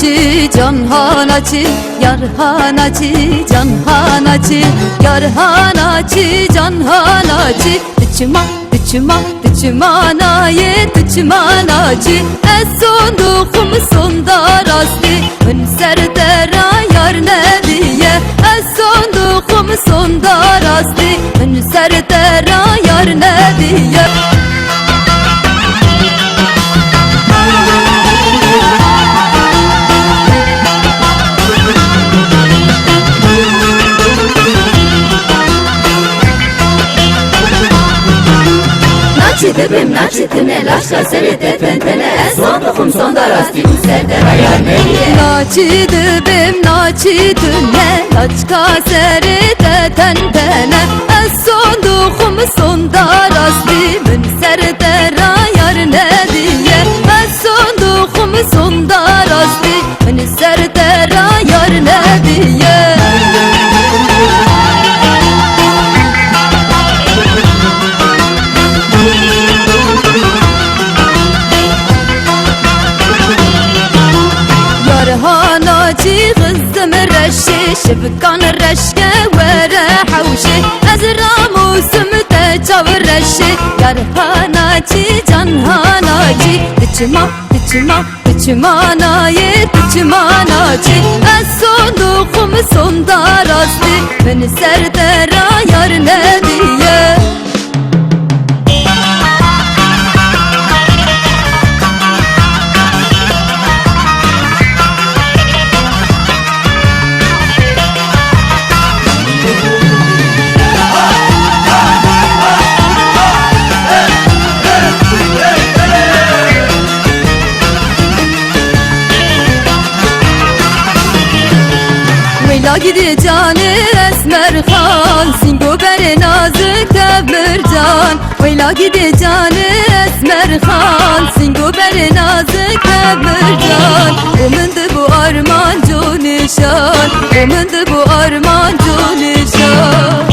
hanaçı, can hanaçı, yar hanaçı, can hanaçı, yar hanaçı, can hanaçı. Dıçmanayı dıçmanacı, ez sonduğum sonda rastı, ön serdera yar neviye, ez sonduğum sonda rastı, ön serdera yar neviye. Dibim naçitine laşla seride tentene, sonduğum sonda rastım serdera yar neviye. Naçi dibim naçitine laçka seride tentene, ez sonduğum sonda rastım serdera yar neviye, ez sonduğum sonda rastım serdera yar neviye. هاناجي غزم الرشي شبكان الرشكة ورا حوشي أزرع موسم تجاو الرشي يار هاناجي جان هاناجي dıçmanayı dıçmanacı, ez sonduğum sonda rastı, beni serdera yar neviye. Veyla gidi canı esmer khan, singo beri nazik temircan. Veyla gidi canı esmer khan, singo beri nazik temircan. Umundu bu armancu nişan, umundu bu armancu nişan.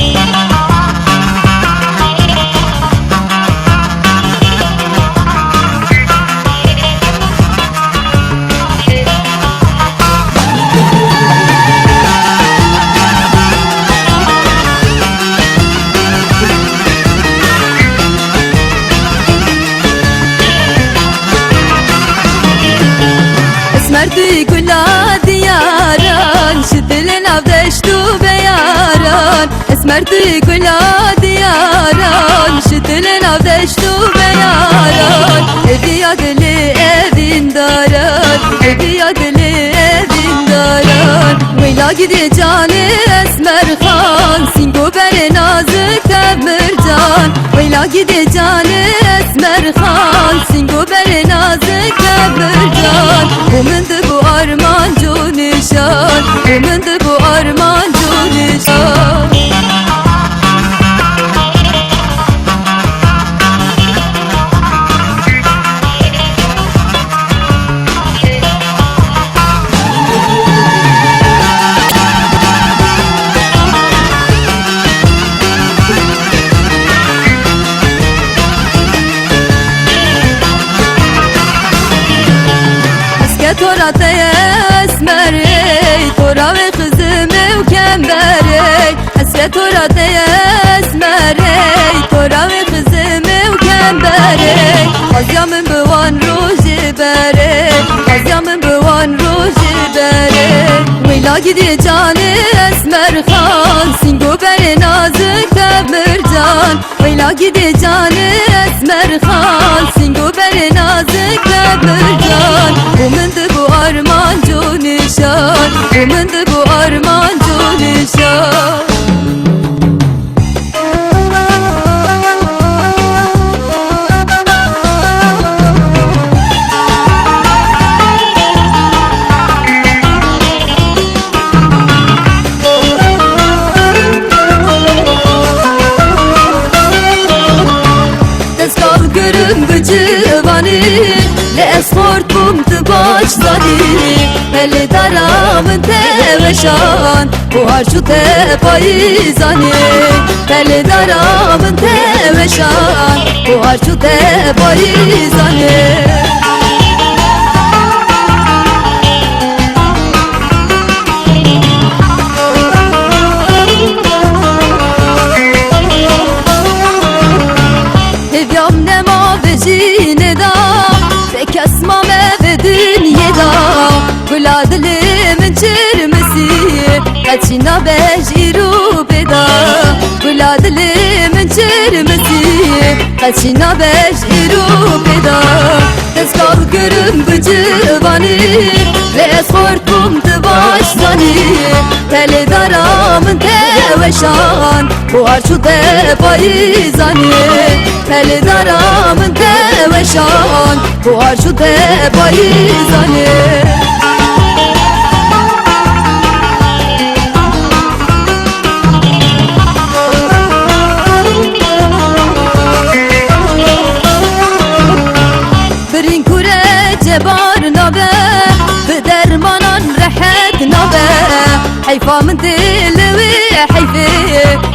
Esmerdi gula diyaran, şidilin avdeştu beyaran. Esmerdi gula diyaran, şidilin avdeştu beyaran. Evi adili evin daran, evi adili evin daran. Veyla gidi canı esmer khan, singo beri nazik temircan. Veyla gidi canı esmer khan, singo beri nazik temircan. Umundu bu armancu nişan, umundu bu armancu nişan. Tora teye esmerey, tora ve kızımı kemberey. Eske tora teye esmerey, tora ve kızımı kemberey. Azyamın buvan ruji berey, azyamın buvan ruji berey. Veyla gidi canı esmer khan, singo beri nazik temircan. Veyla gidi canı esmer khan, singo beri nazik temircan. Umundu bu armancu nişan, umundu bu armancu nişan. Deskal görün gıcıvanı, le esport bumtu baş zadi. Beli daramın teveşan, bu harcu te payizani. Beli daramın teveşan, bu harcu te payizani. bejine da pek esma ve dünyada Gula dilimin çirmesi kaçina bejiru beda Gula dilimin çirmesi kaçina bejiru beda Tezkal görüm bu civani ve eskort bumdu baştani Teli daramın teveşan bu harçu de payizani Teli daramın teveşan bu harçu de payizani Birin kure cebar nabe bi dermanan rehet nabe Hayfa min dili ve hayfe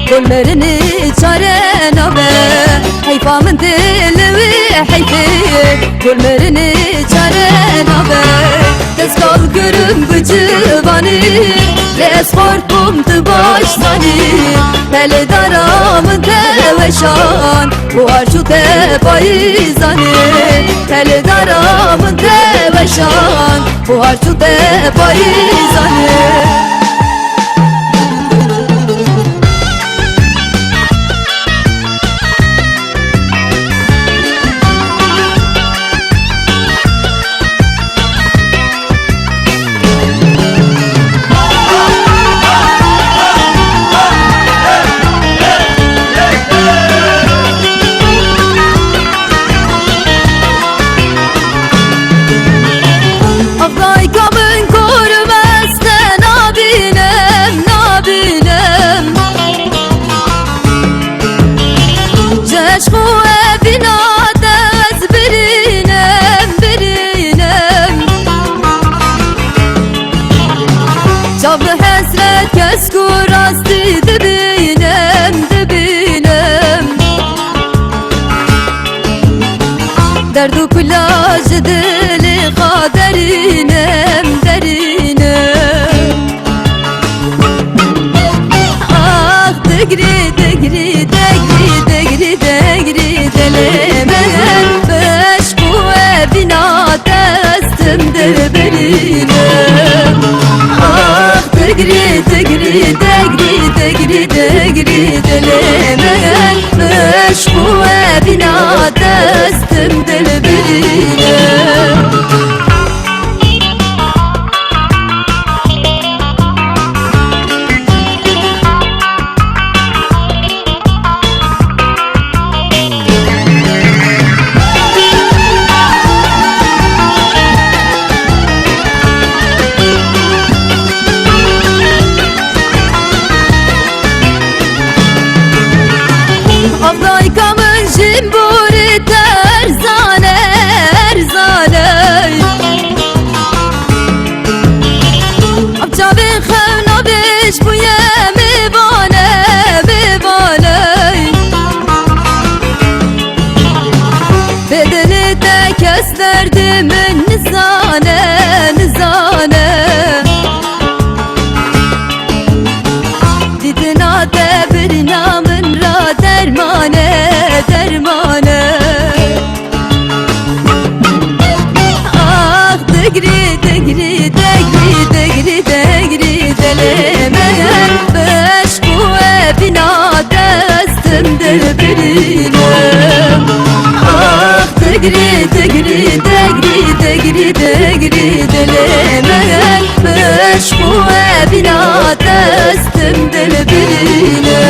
kullerini çare nabe Hayfa min dili ve hayfe kullerini çare nabe Tezkal görüm bu civani le eskort bumdu baştani Teli daramın teveşan bu harçu te payizani Teli daramın teveşan bu harçu te payizani Çabı hesret keskur asti dibinem dibinem Derdu kulaj dili kaderinem derinem Ah degri degri degri degri degri delemen Beş bu evina testimdir berinem Degri degri degri degri degri delemen Meşku evina destim delbirine Avdaykamın jimburi terzane erzane Abçavin xevna biş bu yemi bane bibane Bedeli de kes derdimin nizane nizane Didina de bir namın ra dermane dermane Ah degri degri degri degri degri delemen Beş bu evina destimdir birine Ah degri degri degri degri degri delemen Beş bu evina destimdir birine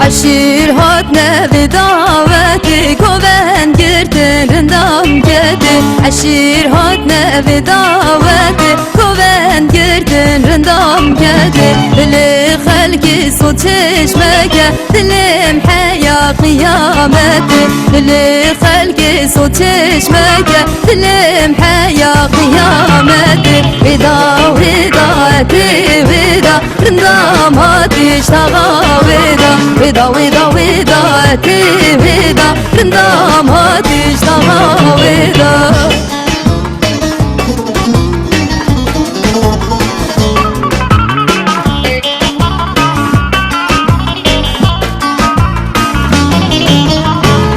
Aşir hat nevi daveti koven girdin rindam kedi Aşir hat nevi daveti koven girdin rindam kedi Bili خلقي صوت چشمك دلم حيا قيامتي اللي خلقي صوت چشمك دلم حيا قيامتي ودا ودا تي ودا رنداماتي اشتغى ودا ودا ودا تي ودا رنداماتي اشتغى ودا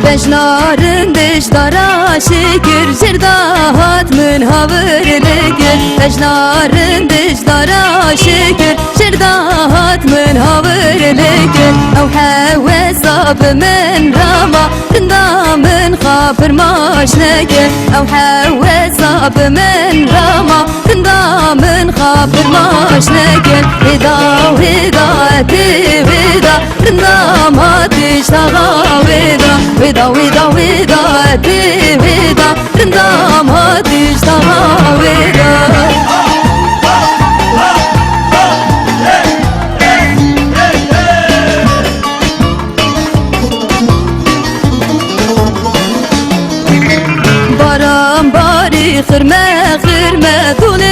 بجنارن دشدارا شکر جردات من هاورلگر بجنارن دشدارا شکر جردات من هاورلگر او حوزاب من راما رندا من خافر ماشنگر او حوزاب من راما رندا من خافر ماشنگر ودا ودا تي ودا رندا ما تشتغى ودا ودا ودا تي ودا رندا ما تشتغى ودا باران باری خرمه خرمه طول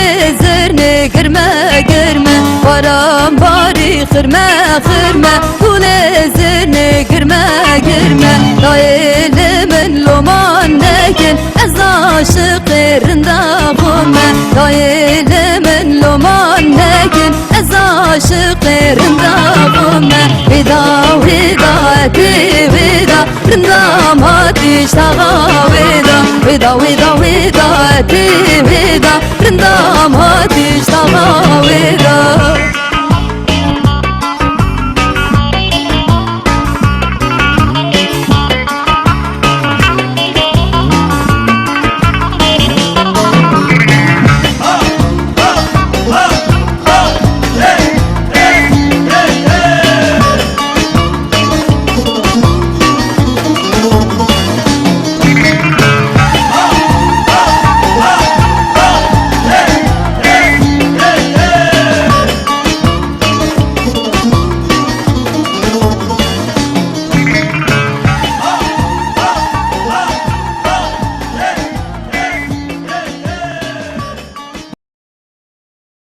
زرنه گرمه گرمه باران باری خرمه خرمه طول زرنه گرمه گرمه دایل من لومان نکن از عاشق رنده خمه دایل من لومان نکن از عاشق رنده خمه ودا ودا تی ودا رنده ما تشتغى ودا ودا ودا تي ودا رندا ما تشتغى ودا